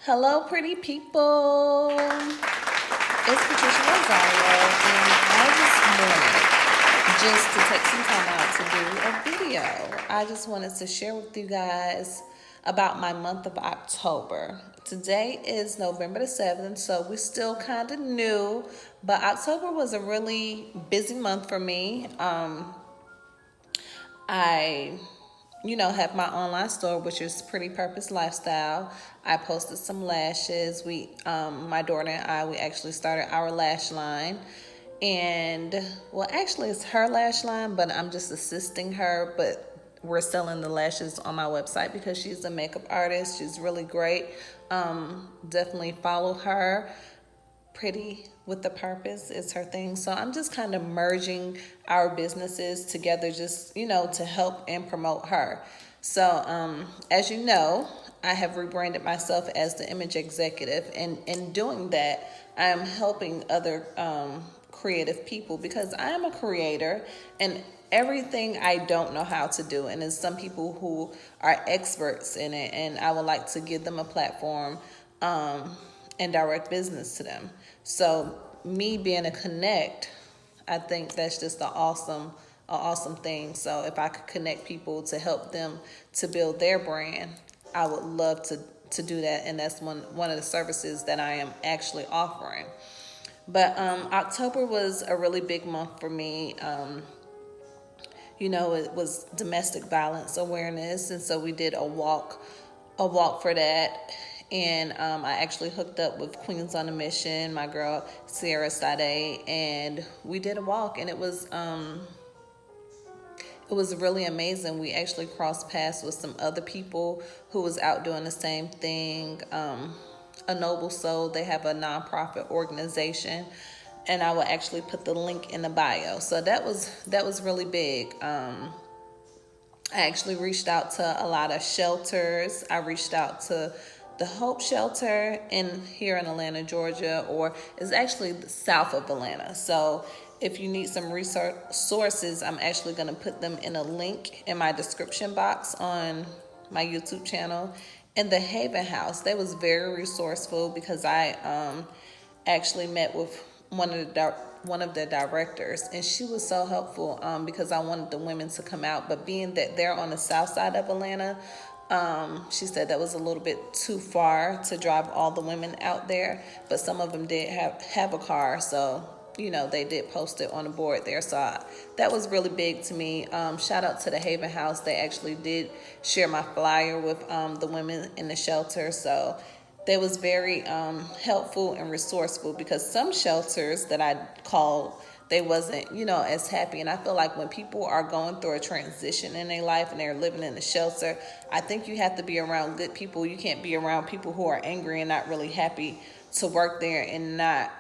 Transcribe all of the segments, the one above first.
Hello, pretty people. It's Patricia Rosario, and I just wanted to take some time out to do a video. I just wanted to share with you guys about my month of October. Today is November the 7th, so we're still kind of new, but October was a really busy month for me. I have my online store, which is Pretty Purpose Lifestyle. I posted some lashes. My daughter and I, we actually started our lash line. And, well, actually, it's her lash line, but I'm just assisting her. But we're selling the lashes on my website because she's a makeup artist. She's really great. Definitely follow her. Pretty with the purpose is her thing. So I'm just kind of merging our businesses together, just to help and promote her. So as you know, I have rebranded myself as the image executive, and in doing that, I am helping other creative people because I am a creator, and everything I don't know how to do, and there's some people who are experts in it, and I would like to give them a platform and direct business to them. So me being a connect, I think that's just an awesome thing. So if I could connect people to help them to build their brand, I would love to do that, and that's one of the services that I am actually offering. But October was a really big month for me. It was domestic violence awareness, and so we did a walk for that. And I actually hooked up with Queens on a Mission, my girl Sierra Sade, and we did a walk, and it was really amazing. We actually crossed paths with some other people who was out doing the same thing. A Noble Soul, they have a nonprofit organization, and I will actually put the link in the bio. So that was really big. I actually reached out to a lot of shelters. I reached out to the Hope Shelter here in Atlanta, Georgia, or it's actually south of Atlanta. So if you need some resources, I'm actually going to put them in a link in my description box on my YouTube channel. And the Haven House, they was very resourceful because I actually met with one of the directors, and she was so helpful because I wanted the women to come out, but being that they're on the south side of Atlanta, she said that was a little bit too far to drive all the women out there, but some of them did have a car, so they did post it on the board there. So that was really big to me. Shout out to the Haven House. They actually did share my flyer with the women in the shelter. So they was very helpful and resourceful, because some shelters that I called, they wasn't, as happy. And I feel like when people are going through a transition in their life and they're living in a shelter, I think you have to be around good people. You can't be around people who are angry and not really happy to work there and not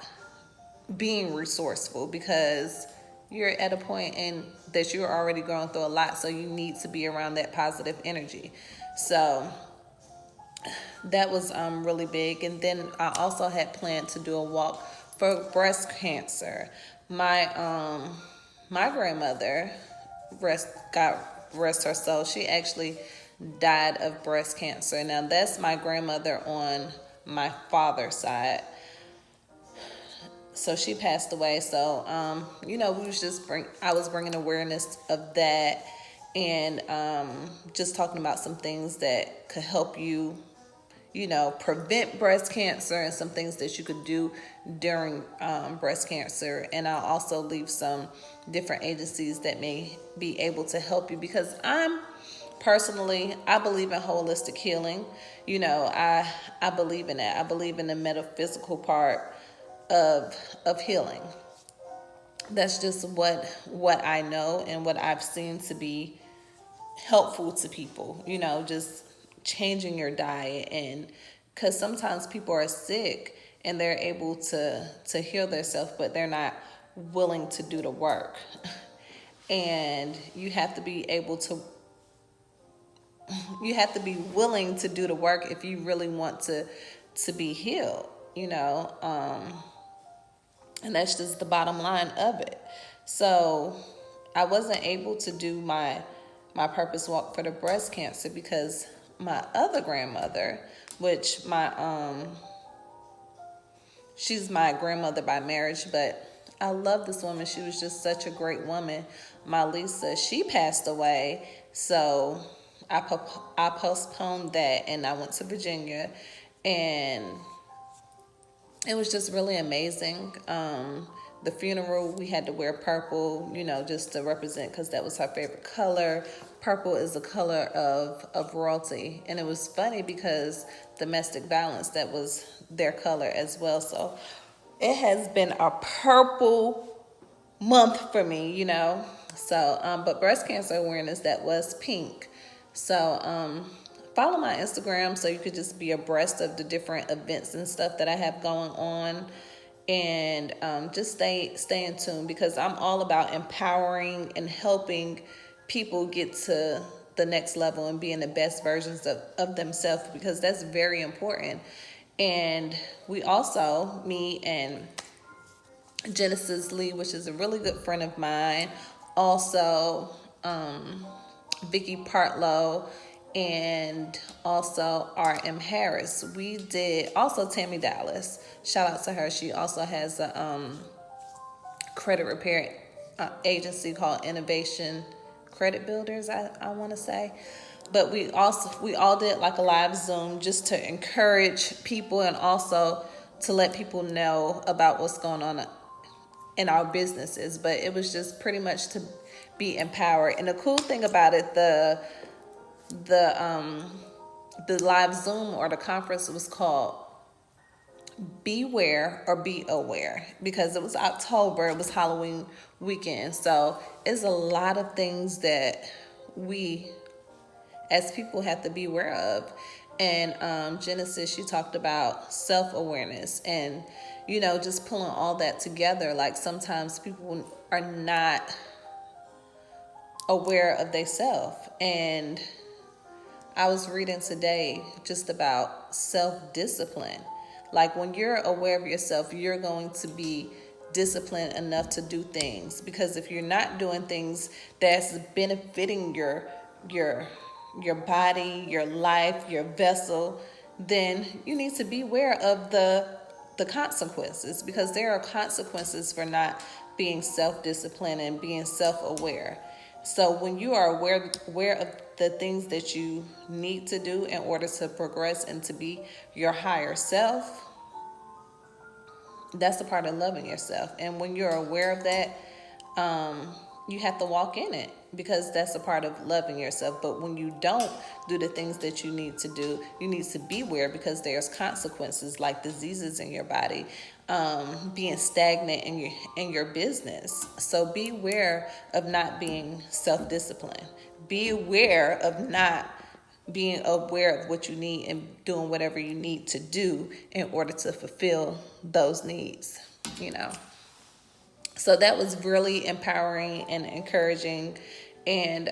being resourceful, because you're at a point in that you're already going through a lot, so you need to be around that positive energy. So that was really big. And then I also had planned to do a walk for breast cancer. My grandmother, God rest her soul, she actually died of breast cancer. Now that's my grandmother on my father's side. So she passed away. So I was bringing awareness of that, and just talking about some things that could help you, prevent breast cancer, and some things that you could do during breast cancer. And I'll also leave some different agencies that may be able to help you, because I believe in holistic healing. I believe in that. I believe in the metaphysical part of healing. That's just what I know and what I've seen to be helpful to people. Just changing your diet, and because sometimes people are sick and they're able to heal themselves, but they're not willing to do the work. And you have to be willing to do the work if you really want to be healed. And that's just the bottom line of it. So I wasn't able to do my purpose walk for the breast cancer because my other grandmother, which she's my grandmother by marriage, but I love this woman. She was just such a great woman. My Lisa, she passed away, so I postponed that, and I went to Virginia, and it was just really amazing. The funeral, we had to wear purple, just to represent, because that was her favorite color. Purple is the color of royalty. And it was funny because domestic violence, that was their color as well. So it has been a purple month for me. So, but breast cancer awareness, that was pink. So, follow my Instagram so you could just be abreast of the different events and stuff that I have going on. And just stay in tune, because I'm all about empowering and helping people get to the next level and being the best versions of themselves, because that's very important. And we also, me and Genesis Lee, which is a really good friend of mine, also Vicky Partlow, and also R.M. Harris. We did, also Tammy Dallas. Shout out to her. She also has a credit repair agency called Innovation Credit Builders, I want to say. But we all did like a live Zoom just to encourage people, and also to let people know about what's going on in our businesses. But it was just pretty much to be empowered. And the cool thing about it, the live Zoom or the conference was called Beware or Be Aware, because it was October, it was Halloween weekend. So it's a lot of things that we as people have to be aware of. And Genesis, she talked about self-awareness, and just pulling all that together. Like, sometimes people are not aware of themselves. And I was reading today just about self-discipline. Like, when you're aware of yourself, you're going to be disciplined enough to do things. Because if you're not doing things that's benefiting your body, your life, your vessel, then you need to be aware of the consequences, because there are consequences for not being self-disciplined and being self-aware. So when you are aware of the things that you need to do in order to progress and to be your higher self, that's a part of loving yourself. And when you're aware of that, you have to walk in it, because that's a part of loving yourself. But when you don't do the things that you need to do, you need to be aware, because there's consequences like diseases in your body, being stagnant in your business. So be aware of not being self-disciplined. Be aware of not being aware of what you need and doing whatever you need to do in order to fulfill those needs. So that was really empowering and encouraging. And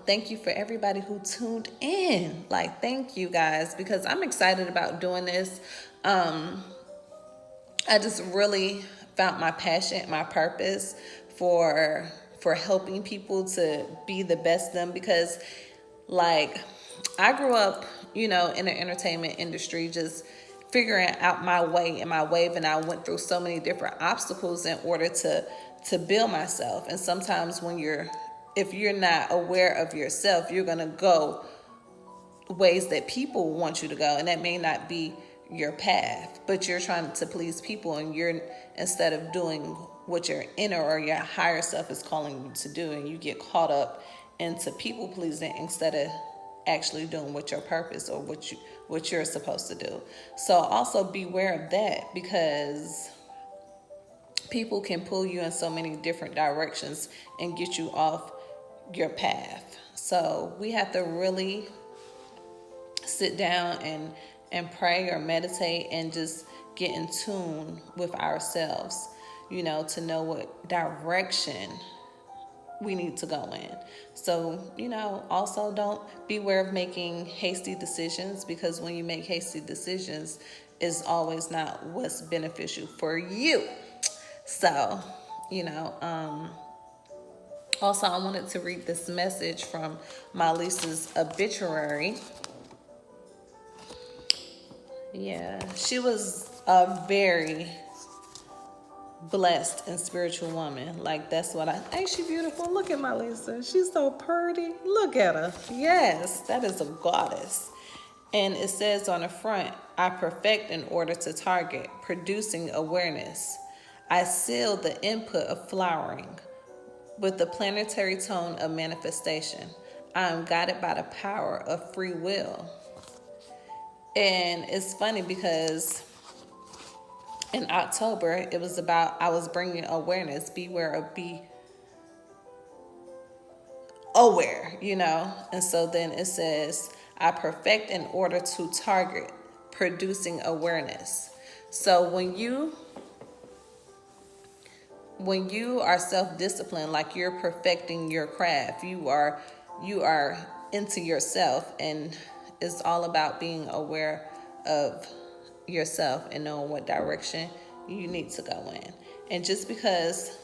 thank you for everybody who tuned in. Like, thank you guys, because I'm excited about doing this. I just really found my passion, my purpose for helping people to be the best them. Because, like, I grew up, in the entertainment industry, just figuring out my way and my wave, and I went through so many different obstacles in order to build myself. And sometimes if you're not aware of yourself, you're gonna go ways that people want you to go, and that may not be your path, but you're trying to please people, and instead of doing what your inner or your higher self is calling you to do, and you get caught up into people pleasing instead of actually doing what your purpose or what you're supposed to do. So also beware of that, because people can pull you in so many different directions and get you off your path. So we have to really sit down and pray or meditate and just get in tune with ourselves, to know what direction we need to go in. So, also don't beware of making hasty decisions, because when you make hasty decisions, it's always not what's beneficial for you. So, also I wanted to read this message from my Lisa's obituary. Yeah, she was a very blessed and spiritual woman. Like, that's what ain't she beautiful? Look at my Lisa. She's so pretty. Look at her. Yes, that is a goddess. And it says on the front, I perfect in order to target, producing awareness. I seal the input of flowering with the planetary tone of manifestation. I am guided by the power of free will. And it's funny because in October, it was about, I was bringing awareness, beware of be aware, you know? And so then it says, I perfect in order to target, producing awareness. So when you are self-disciplined, like you're perfecting your craft, you are into yourself, and it's all about being aware of yourself and knowing what direction you need to go in. And just because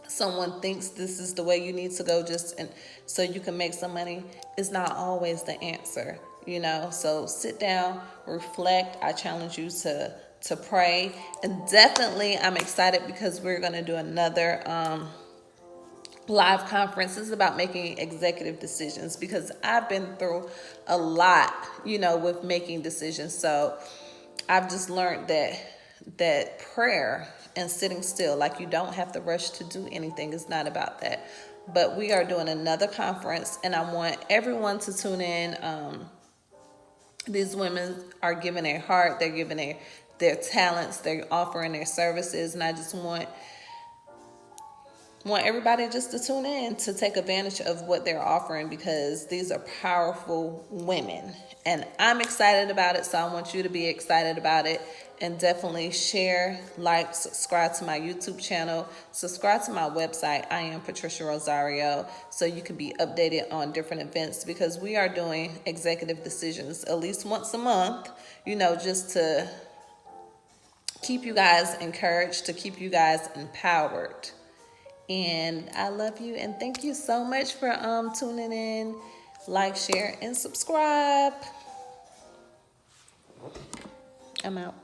someone thinks this is the way you need to go just and so you can make some money is not always the answer, you know. So sit down, reflect. I challenge you to pray. And definitely I'm excited because we're going to do another live conference. This is about making executive decisions, because I've been through a lot, you know, with making decisions. So I've just learned that prayer and sitting still, like, you don't have to rush to do anything. It's not about that. But we are doing another conference, and I want everyone to tune in. These women are giving their heart, they're giving their talents, they're offering their services, and I just want everybody just to tune in to take advantage of what they're offering, because these are powerful women and I'm excited about it. So I want you to be excited about it, and definitely share, like, subscribe to my YouTube channel, subscribe to my website. I am Patricia Rosario, so you can be updated on different events, because we are doing executive decisions at least once a month, you know, just to keep you guys encouraged, to keep you guys empowered. And I love you, and thank you so much for tuning in. Like, share, and subscribe. I'm out.